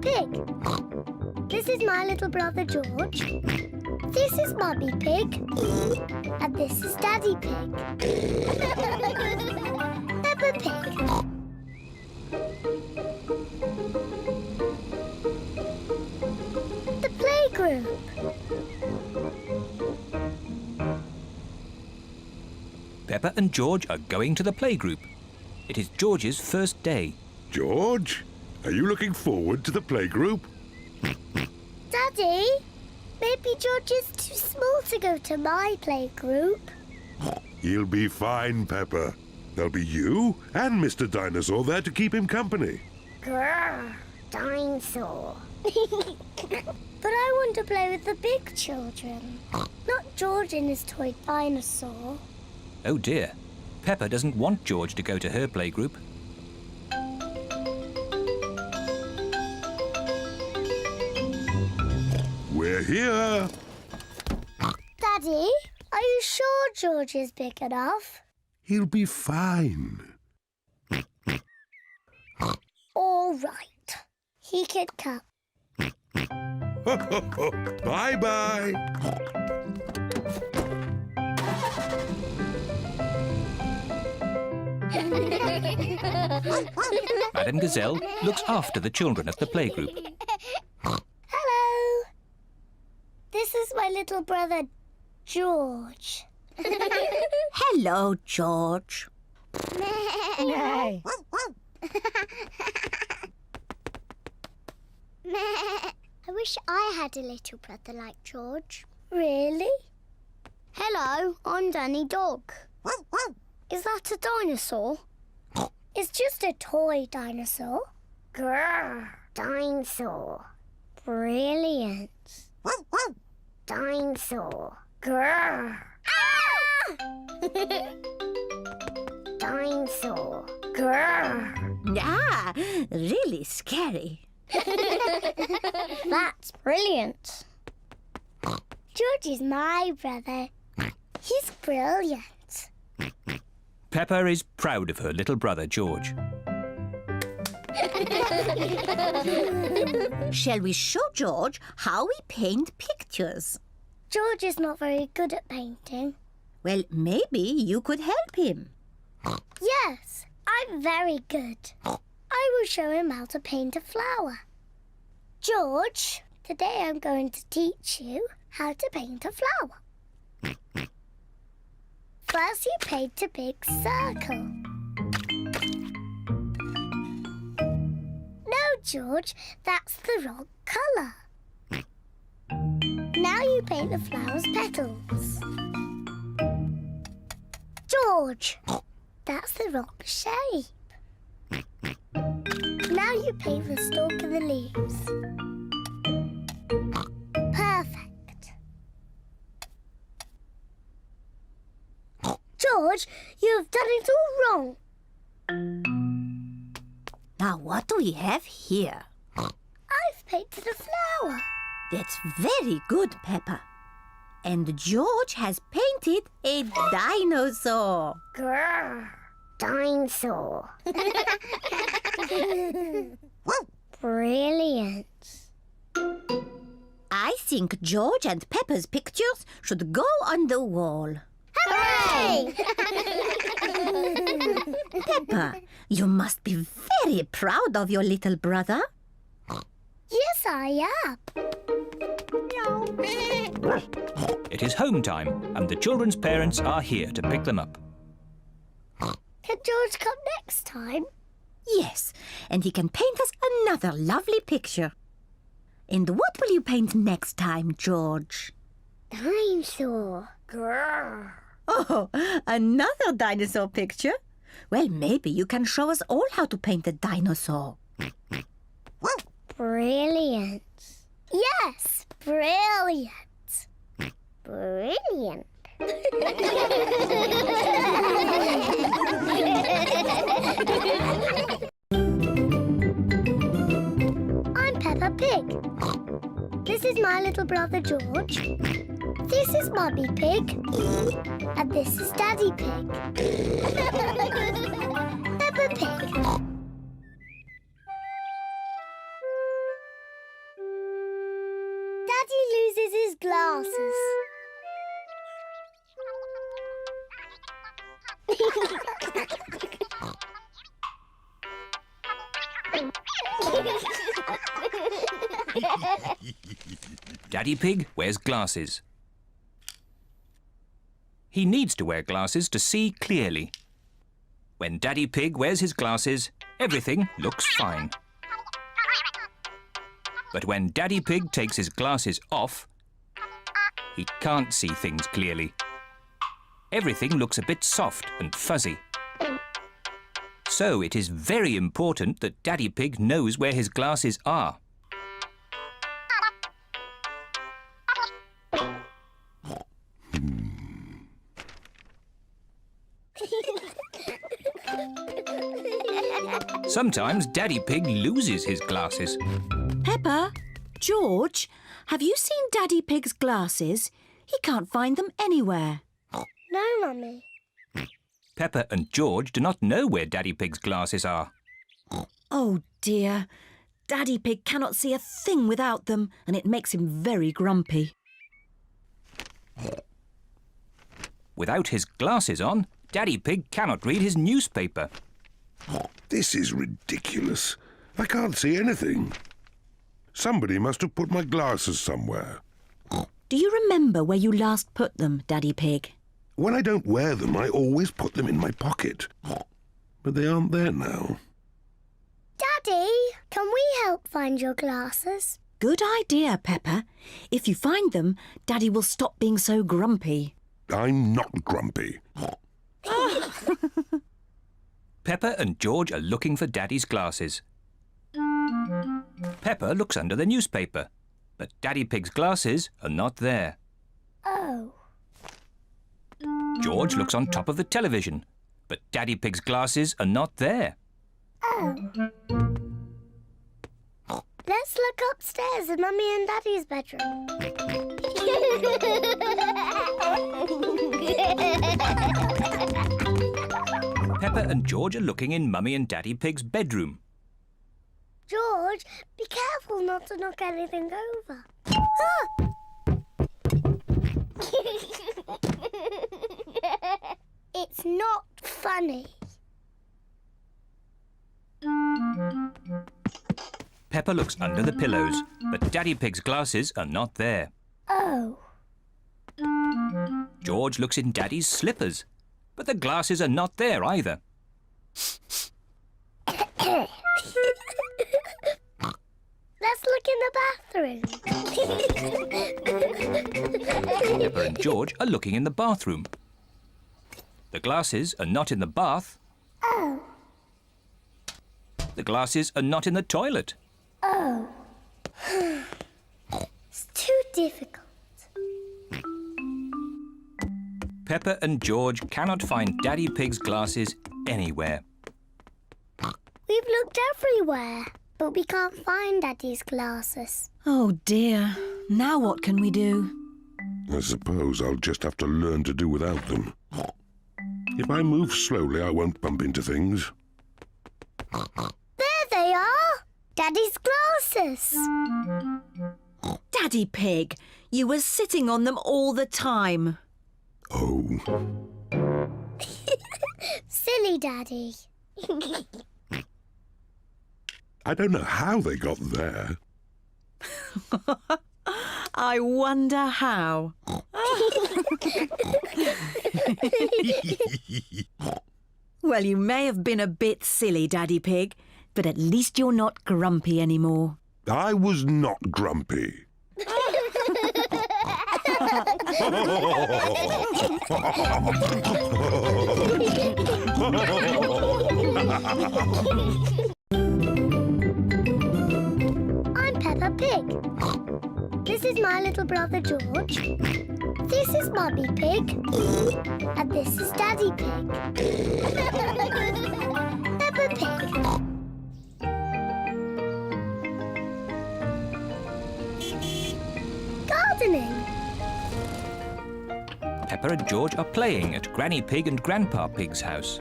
Pig. This is my little brother George. This is Mummy Pig. And this is Daddy Pig. Peppa Pig. The playgroup. Peppa and George are going to the playgroup. It is George's first day. George, are you looking forward to the playgroup? Daddy, maybe George is too small to go to my playgroup. He'll be fine, Peppa. There'll be you and Mr. Dinosaur there to keep him company. Grrr, Dinosaur. But I want to play with the big children, not George and his toy dinosaur. Oh dear, Peppa doesn't want George to go to her playgroup. We're here. Daddy, are you sure George is big enough? He'll be fine. All right, he can come. Bye-bye. Madame Gazelle looks after the children at the playgroup. Hello. This is my little brother, George. Hello, George. I wish I had a little brother like George. Really? Hello, I'm Danny Dog. Is that a dinosaur? It's just a toy dinosaur. Grrr, dinosaur. Brilliant. Dinosaur. Grrr. Ah! Dinosaur. Grrr. Ah, really scary. That's brilliant. George is my brother. He's brilliant. Peppa is proud of her little brother George. Shall we show George how we paint pictures? George is not very good at painting. Well, maybe you could help him. Yes, I'm very good. I will show him how to paint a flower. George, today I'm going to teach you how to paint a flower. First, you paint a big circle. No, George, that's the wrong colour. Now you paint the flower's petals. George, that's the wrong shape. Now you paint the stalk of the leaves. Perfect. George, you have done it all wrong. Now, what do we have here? I've painted a flower. That's very good, Peppa. And George has painted a dinosaur. Grrr, dinosaur. Brilliant. I think George and Peppa's pictures should go on the wall. Hooray! Peppa, you must be very proud of your little brother. Yes, I am. It is home time and the children's parents are here to pick them up. Can George come next time? Yes, and he can paint us another lovely picture. And what will you paint next time, George? Dinosaur. Grrr. Oh, another dinosaur picture? Well, maybe you can show us all how to paint a dinosaur. Brilliant. Yes, brilliant. Brilliant. I'm Peppa Pig. This is my little brother George. This is Mummy Pig. And this is Daddy Pig. Peppa Pig. Daddy Pig wears glasses. He needs to wear glasses to see clearly. When Daddy Pig wears his glasses, everything looks fine. But when Daddy Pig takes his glasses off, he can't see things clearly. Everything looks a bit soft and fuzzy. So it is very important that Daddy Pig knows where his glasses are. Sometimes Daddy Pig loses his glasses. Peppa, George, have you seen Daddy Pig's glasses? He can't find them anywhere. No, Mummy. Peppa and George do not know where Daddy Pig's glasses are. Oh dear. Daddy Pig cannot see a thing without them, and it makes him very grumpy. Without his glasses on, Daddy Pig cannot read his newspaper. This is ridiculous. I can't see anything. Somebody must have put my glasses somewhere. Do you remember where you last put them, Daddy Pig? When I don't wear them, I always put them in my pocket. But they aren't there now. Daddy, can we help find your glasses? Good idea, Peppa. If you find them, Daddy will stop being so grumpy. I'm not grumpy. Peppa and George are looking for Daddy's glasses. Peppa looks under the newspaper, but Daddy Pig's glasses are not there. Oh. George looks on top of the television, but Daddy Pig's glasses are not there. Oh. Let's look upstairs in Mummy and Daddy's bedroom. Peppa and George are looking in Mummy and Daddy Pig's bedroom. George, be careful not to knock anything over. Ah! It's not funny. Peppa looks under the pillows, but Daddy Pig's glasses are not there. Oh. George looks in Daddy's slippers, but the glasses are not there either. Let's look in the bathroom. Peppa and George are looking in the bathroom. The glasses are not in the bath. Oh. The glasses are not in the toilet. Oh. It's too difficult. Peppa and George cannot find Daddy Pig's glasses anywhere. We've looked everywhere, but we can't find Daddy's glasses. Oh dear. Now what can we do? I suppose I'll just have to learn to do without them. If I move slowly, I won't bump into things. There they are! Daddy's glasses! Daddy Pig, you were sitting on them all the time. Oh. Silly Daddy. I don't know how they got there. I wonder how. Well, you may have been a bit silly, Daddy Pig, but at least you're not grumpy anymore. I was not grumpy. I'm Peppa Pig. This is my little brother George. This is Mummy Pig. And this is Daddy Pig. Peppa Pig. Gardening. Peppa and George are playing at Granny Pig and Grandpa Pig's house.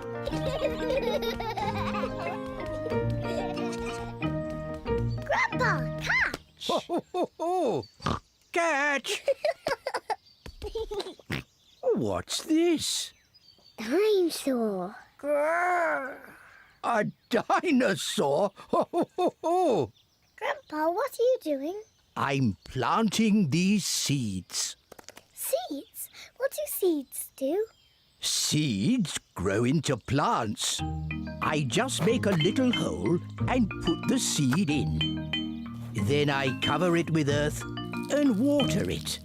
Grandpa, catch! Ho, ho, ho, ho. Catch! What's this? Dinosaur. A A dinosaur? Ho, ho, ho, ho. Grandpa, what are you doing? I'm planting these seeds. Seeds? What do seeds do? Seeds grow into plants. I just make a little hole and put the seed in. Then I cover it with earth and water it.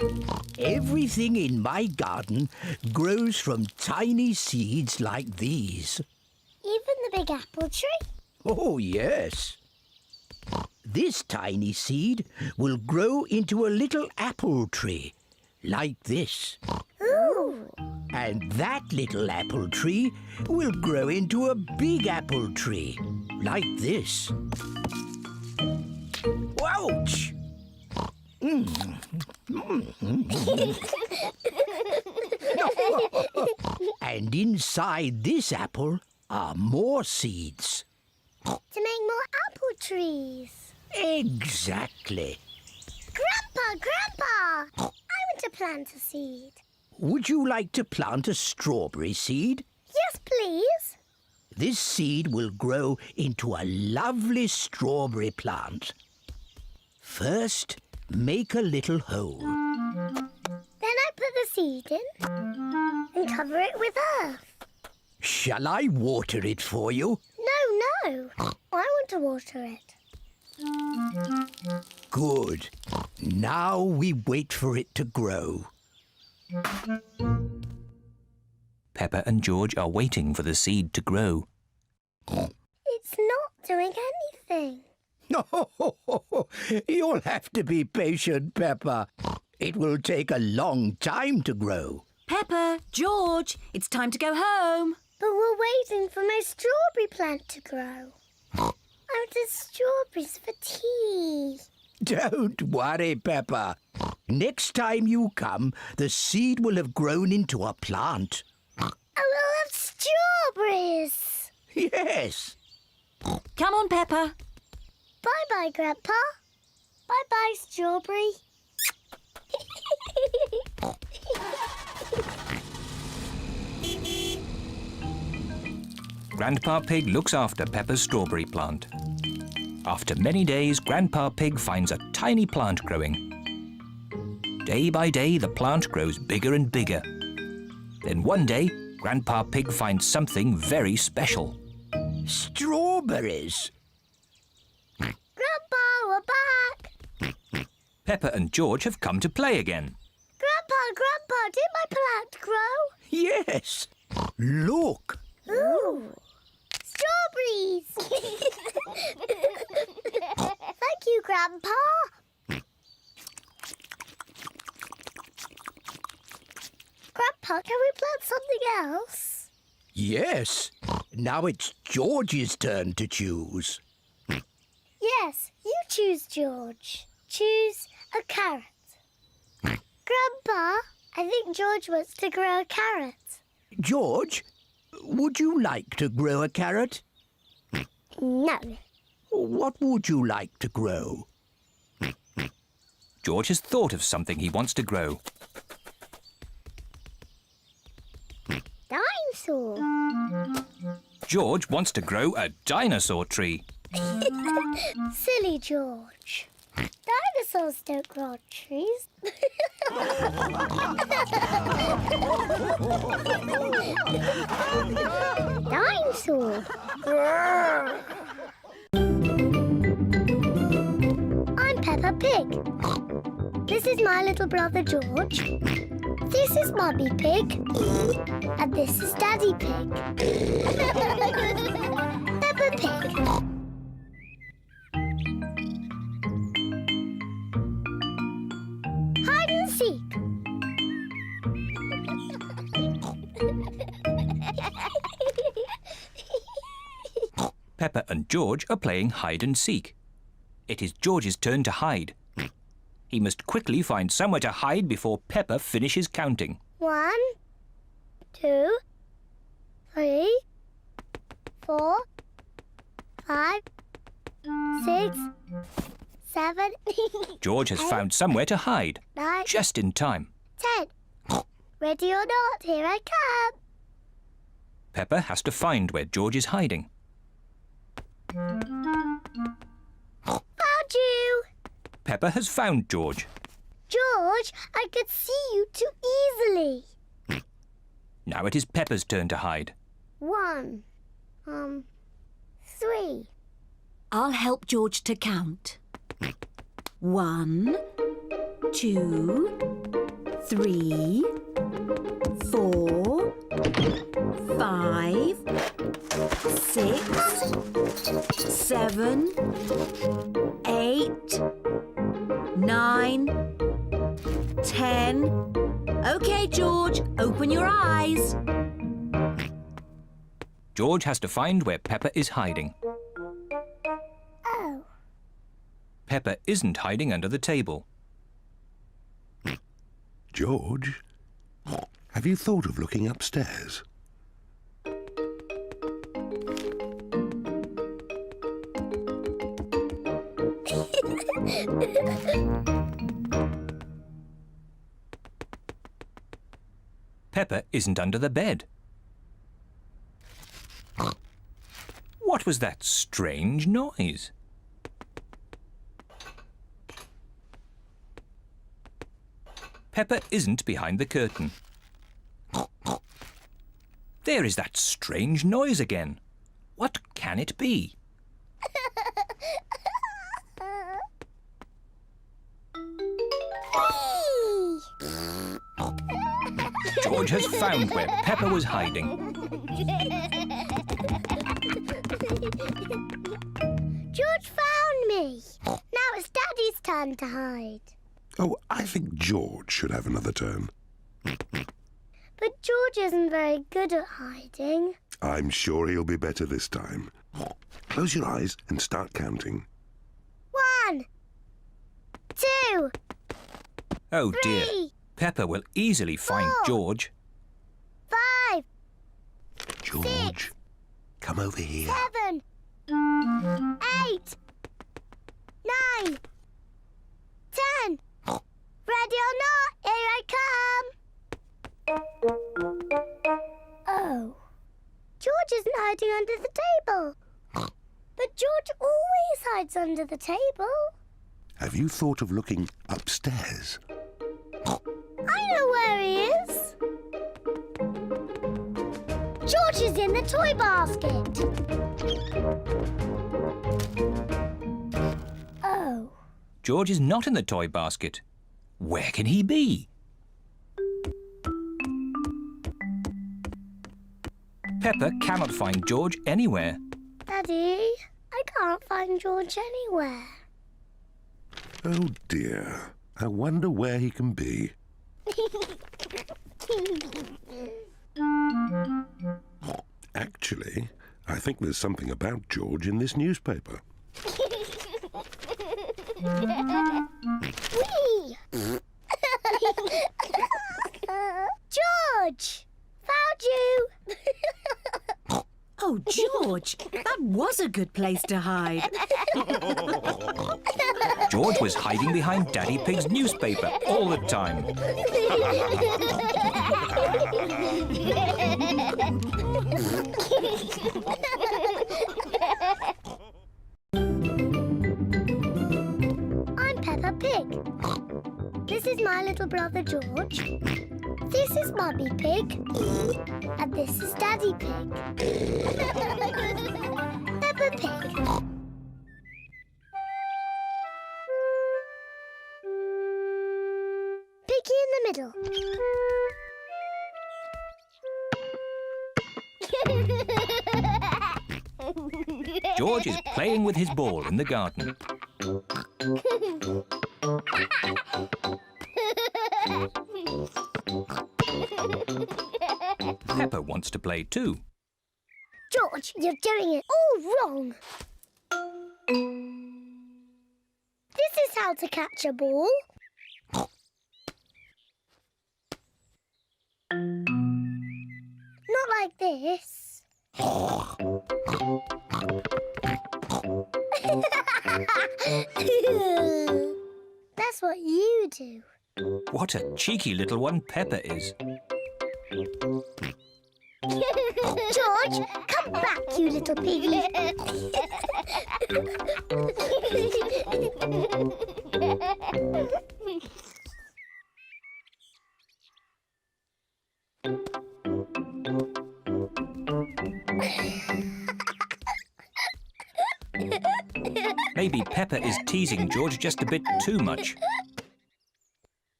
Everything in my garden grows from tiny seeds like these. Even the big apple tree? Oh, yes. This tiny seed will grow into a little apple tree, like this. Ooh! And that little apple tree will grow into a big apple tree, like this. Ouch! And inside this apple are more seeds. To make more apple trees. Exactly. Grandpa! I want to plant a seed. Would you like to plant a strawberry seed? Yes, please. This seed will grow into a lovely strawberry plant. First, make a little hole. Then I put the seed in and cover it with earth. Shall I water it for you? No. I want to water it. Good. Now we wait for it to grow. Peppa and George are waiting for the seed to grow. It's not doing anything. You'll have to be patient, Peppa. It will take a long time to grow. Peppa, George, it's time to go home. But we're waiting for my strawberry plant to grow. I wanted strawberries for tea. Don't worry, Peppa. Next time you come, the seed will have grown into a plant. I will have strawberries. Yes. Come on, Peppa. Bye-bye, Grandpa. Bye-bye, strawberry. Grandpa Pig looks after Peppa's strawberry plant. After many days, Grandpa Pig finds a tiny plant growing. Day by day, the plant grows bigger and bigger. Then one day, Grandpa Pig finds something very special. Strawberries. Grandpa, we're back. Peppa and George have come to play again. Grandpa, did my plant grow? Yes. Look. Ooh. Strawberries! Thank you, Grandpa. Grandpa, can we plant something else? Yes. Now it's George's turn to choose. Yes, you choose, George. Choose a carrot. Grandpa, I think George wants to grow a carrot. George, would you like to grow a carrot? No. What would you like to grow? George has thought of something he wants to grow. Dinosaur. George wants to grow a dinosaur tree. Silly George. Dinosaurs don't grow on trees. Dinosaur. I'm Peppa Pig. This is my little brother George. This is Mummy Pig. And this is Daddy Pig. Peppa Pig. Hide and seek. Peppa and George are playing hide and seek. It is George's turn to hide. He must quickly find somewhere to hide before Peppa finishes counting. 1, 2, 3, 4, 5, 6, 7, George has found somewhere to hide, 9, just in time. 10. Ready or not, here I come. Peppa has to find where George is hiding. Found you! Peppa has found George. George, I could see you too easily. Now it is Peppa's turn to hide. 1, 3. I'll help George to count. 1, 2, 3, 4, 5, 6, 7, 8, 9, 10. OK, George, open your eyes. George has to find where Peppa is hiding. Oh. Peppa isn't hiding under the table. George, have you thought of looking upstairs? Peppa isn't under the bed. What was that strange noise? Peppa isn't behind the curtain. There is that strange noise again. What can it be? George has found where Peppa was hiding. George found me. Now it's Daddy's turn to hide. Oh, I think George should have another turn. But George isn't very good at hiding. I'm sure he'll be better this time. Close your eyes and start counting. 1, 2, Oh dear. 3, Peppa will easily find 4, George. 5, George, come over here. 7, 8, 9, 10. Ready or not, here I come. Oh. George isn't hiding under the table. But George always hides under the table. Have you thought of looking upstairs? I know where he is. George is in the toy basket. Oh. George is not in the toy basket. Where can he be? Peppa cannot find George anywhere. Daddy, I can't find George anywhere. Oh dear, I wonder where he can be. Actually, I think there's something about George in this newspaper. Whee! George! Found you! Oh, George, that was a good place to hide. George was hiding behind Daddy Pig's newspaper all the time. I'm Peppa Pig. This is my little brother George. This is Mummy Pig. And this is Daddy Pig. Peppa Pig. Piggy in the middle. George is playing with his ball in the garden. Peppa wants to play too. George, you're doing it all wrong. This is how to catch a ball. Not like this. That's what you do. What a cheeky little one Peppa is. George, come back, you little piggy. Maybe Peppa is teasing George just a bit too much.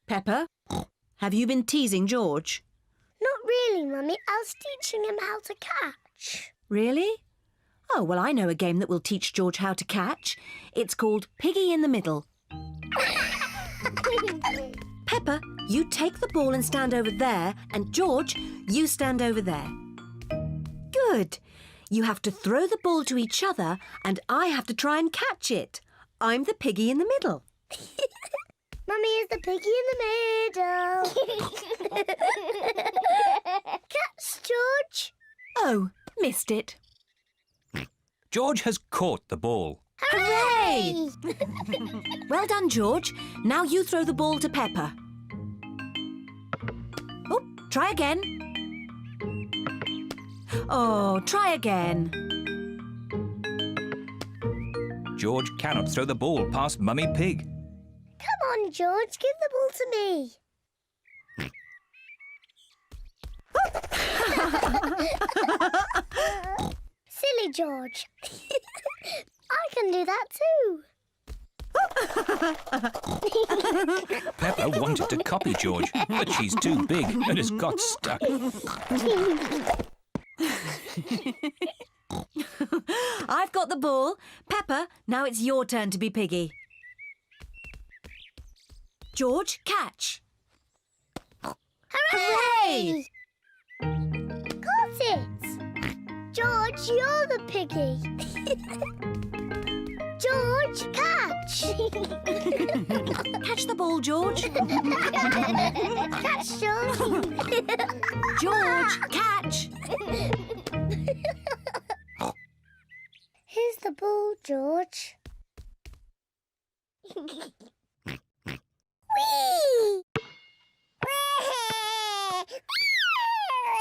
Peppa, have you been teasing George? Not really, Mummy. I was teaching him how to catch. Really? Oh, well, I know a game that will teach George how to catch. It's called Piggy in the Middle. Peppa, you take the ball and stand over there, and George, you stand over there. Good. You have to throw the ball to each other, and I have to try and catch it. I'm the piggy in the middle. Mummy is the piggy in the middle. Catch, George. Oh, missed it. George has caught the ball. Hooray! Well done, George. Now you throw the ball to Peppa. Oh, try again. Oh, try again. George cannot throw the ball past Mummy Pig. Come on, George. Give the ball to me. Silly George. I can do that too. Peppa wanted to copy George, but she's too big and has got stuck. I've got the ball. Peppa, now it's your turn to be piggy. George, catch. Hooray! Got it. George, you're the piggy. George, catch. Catch the ball, George. Catch, George. George, catch. Here's the ball, George. Whee!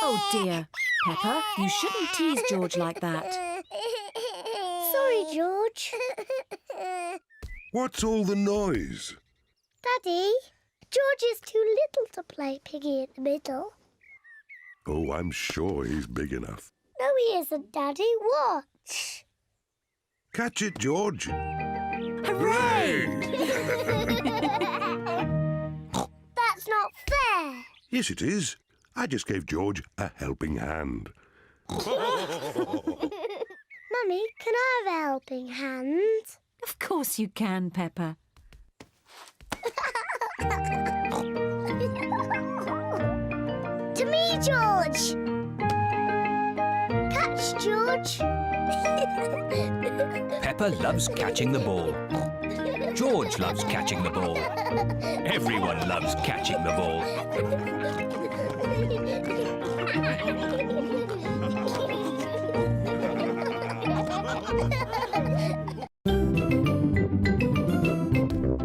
Oh dear. Peppa, you shouldn't tease George like that. Sorry, George. What's all the noise? Daddy, George is too little to play piggy in the middle. Oh, I'm sure he's big enough. No, he isn't, Daddy. Watch. Catch it, George. Hooray! That's not fair. Yes, it is. I just gave George a helping hand. Mummy, can I have a helping hand? Of course you can, Peppa. To me, George. Catch, George. Peppa loves catching the ball. George loves catching the ball. Everyone loves catching the ball.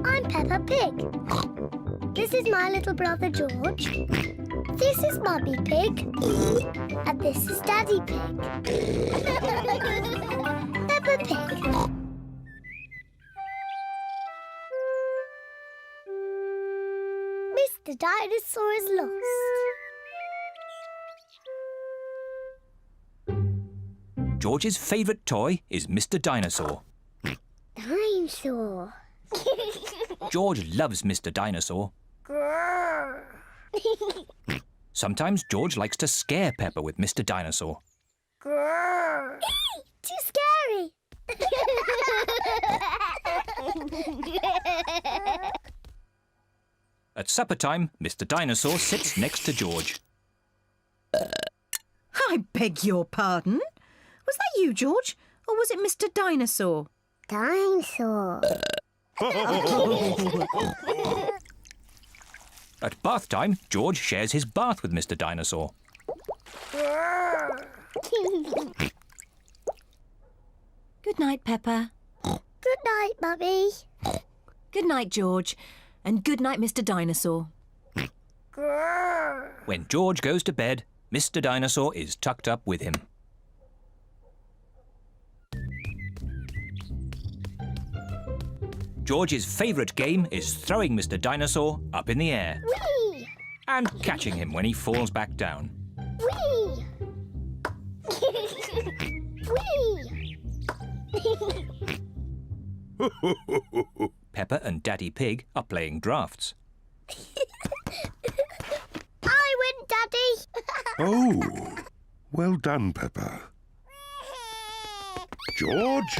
I'm Peppa Pig. This is my little brother George. This is Mummy Pig. And this is Daddy Pig. Peppa Pig. Mr. Dinosaur is lost. George's favourite toy is Mr. Dinosaur. Dinosaur. George loves Mr. Dinosaur. Grrr. Sometimes George likes to scare Peppa with Mr. Dinosaur. Grrr. Too scary. At supper time, Mr. Dinosaur sits next to George. I beg your pardon? Was that you, George? Or was it Mr. Dinosaur? Dinosaur. At bath time, George shares his bath with Mr. Dinosaur. Good night, Peppa. Good night, Mummy. Good night, George. And good night, Mr. Dinosaur. Grrr. When George goes to bed, Mr. Dinosaur is tucked up with him. George's favourite game is throwing Mr. Dinosaur up in the air Whee! and catching him when he falls back down. Whee! Whee! Peppa and Daddy Pig are playing drafts. I win, Daddy! Oh, well done, Peppa. George?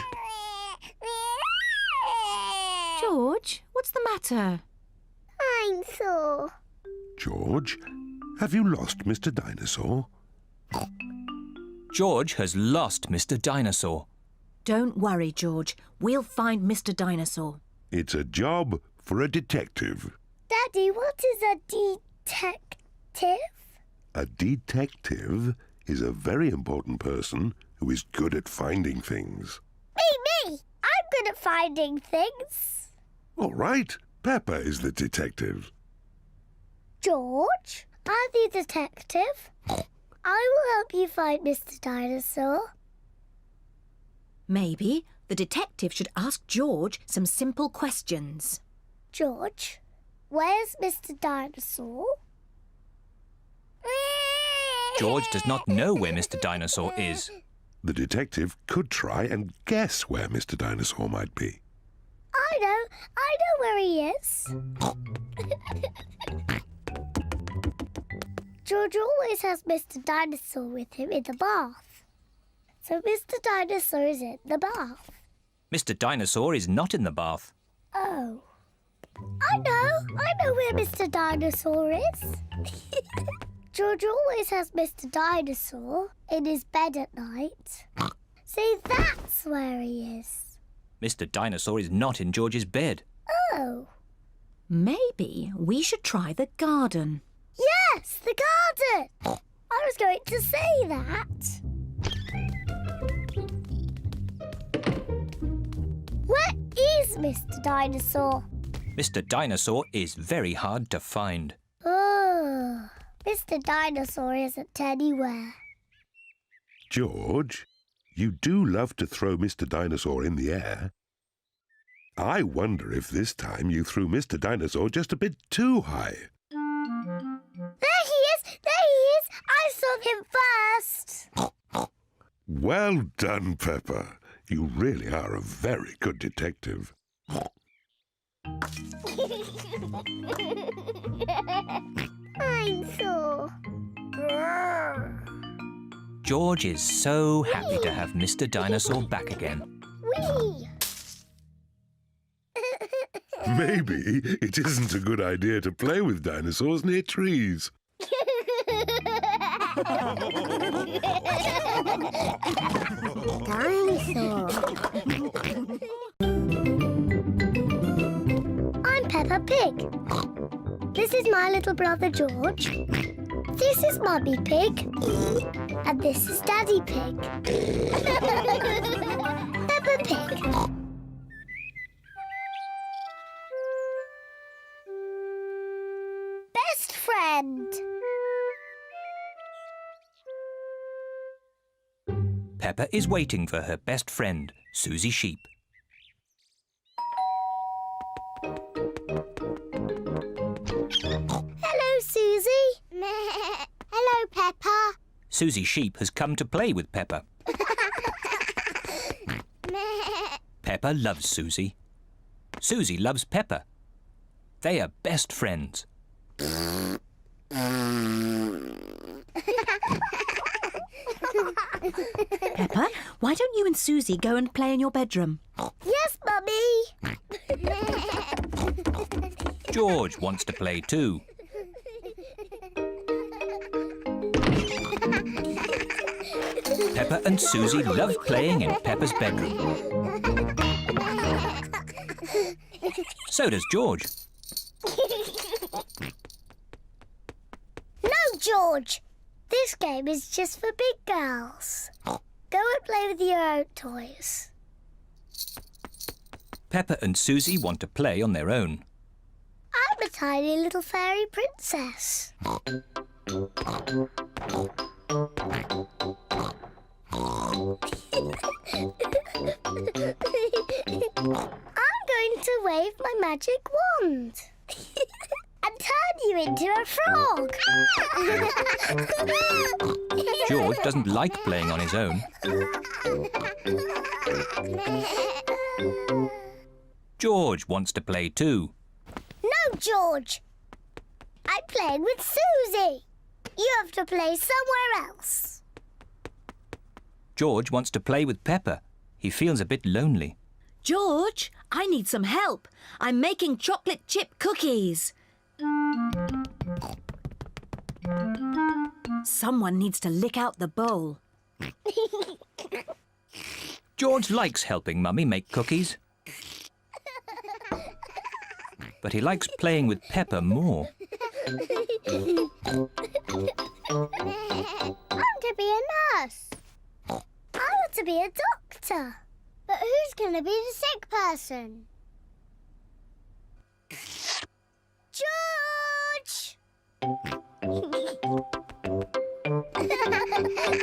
George, what's the matter? I'm sore. George, have you lost Mr. Dinosaur? George has lost Mr. Dinosaur. Don't worry, George. We'll find Mr. Dinosaur. It's a job for a detective. Daddy, what is a detective? A detective is a very important person who is good at finding things. Me! I'm good at finding things. All right, Peppa is the detective. George, I'm the detective. I will help you find Mr. Dinosaur. Maybe the detective should ask George some simple questions. George, where's Mr. Dinosaur? George does not know where Mr. Dinosaur is. The detective could try and guess where Mr. Dinosaur might be. I know where he is. George always has Mr. Dinosaur with him in the bath. So Mr. Dinosaur is in the bath. Mr. Dinosaur is not in the bath. Oh. I know where Mr. Dinosaur is. George always has Mr. Dinosaur in his bed at night. See, that's where he is. Mr. Dinosaur is not in George's bed. Oh. Maybe we should try the garden. Yes, the garden. I was going to say that. Where is Mr. Dinosaur? Mr. Dinosaur is very hard to find. Oh, Mr. Dinosaur isn't anywhere. George, you do love to throw Mr. Dinosaur in the air. I wonder if this time you threw Mr. Dinosaur just a bit too high. There he is! There he is! I saw him first! Well done, Peppa. You really are a very good detective. I'm sore. George is so happy to have Mr. Dinosaur back again. Whee! Maybe it isn't a good idea to play with dinosaurs near trees. Dinosaur. I'm Peppa Pig. This is my little brother George. This is Mummy Pig. And this is Daddy Pig. Peppa Pig. Best friend. Peppa is waiting for her best friend, Suzy Sheep. Hello, Suzy. Hello, Peppa. Suzy Sheep has come to play with Peppa. Peppa loves Suzy. Suzy loves Peppa. They are best friends. Peppa, why don't you and Suzy go and play in your bedroom? Yes, Mummy. George wants to play too. Peppa and Suzy love playing in Peppa's bedroom. So does George. No, George. This game is just for big girls. Go and play with your own toys. Peppa and Suzy want to play on their own. I'm a tiny little fairy princess. I'm going to wave magic wand and turn you into a frog. George doesn't like playing on his own. George wants to play too. No, George. I'm playing with Suzy. You have to play somewhere else. George wants to play with Peppa. He feels a bit lonely. George, I need some help. I'm making chocolate chip cookies. Someone needs to lick out the bowl. George likes helping Mummy make cookies. But he likes playing with Peppa more. I want to be a nurse. I want to be a doctor. But who's going to be the sick person? George!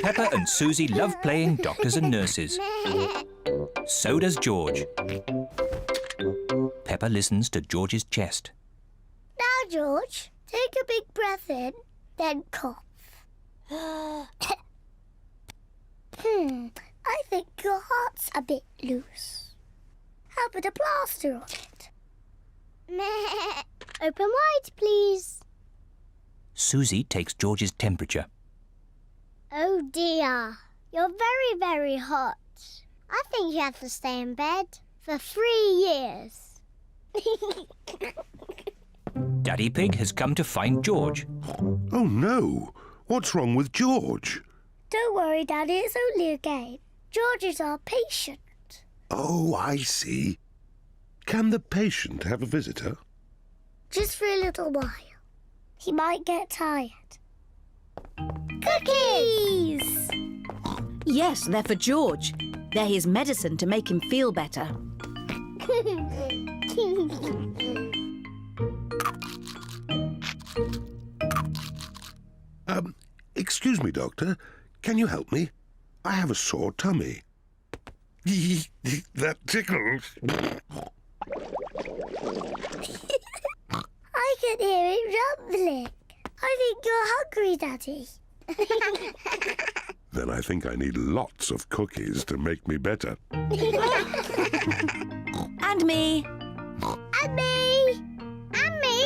Peppa and Suzy love playing doctors and nurses. So does George. Peppa listens to George's chest. Now, George, take a big breath in, then cough. I think your heart's a bit loose. How about a plaster on it? Open wide, please. Suzy takes George's temperature. Oh dear, you're very, very hot. I think you have to stay in bed for 3 years. Daddy Pig has come to find George. Oh, no. What's wrong with George? Don't worry, Daddy, it's only a game. George is our patient. Oh, I see. Can the patient have a visitor? Just for a little while. He might get tired. Cookies! Yes, they're for George. They're his medicine to make him feel better. Excuse me, Doctor. Can you help me? I have a sore tummy. That tickles. I can hear it rumbling. I think you're hungry, Daddy. Then I think I need lots of cookies to make me better. And me. And me! And me!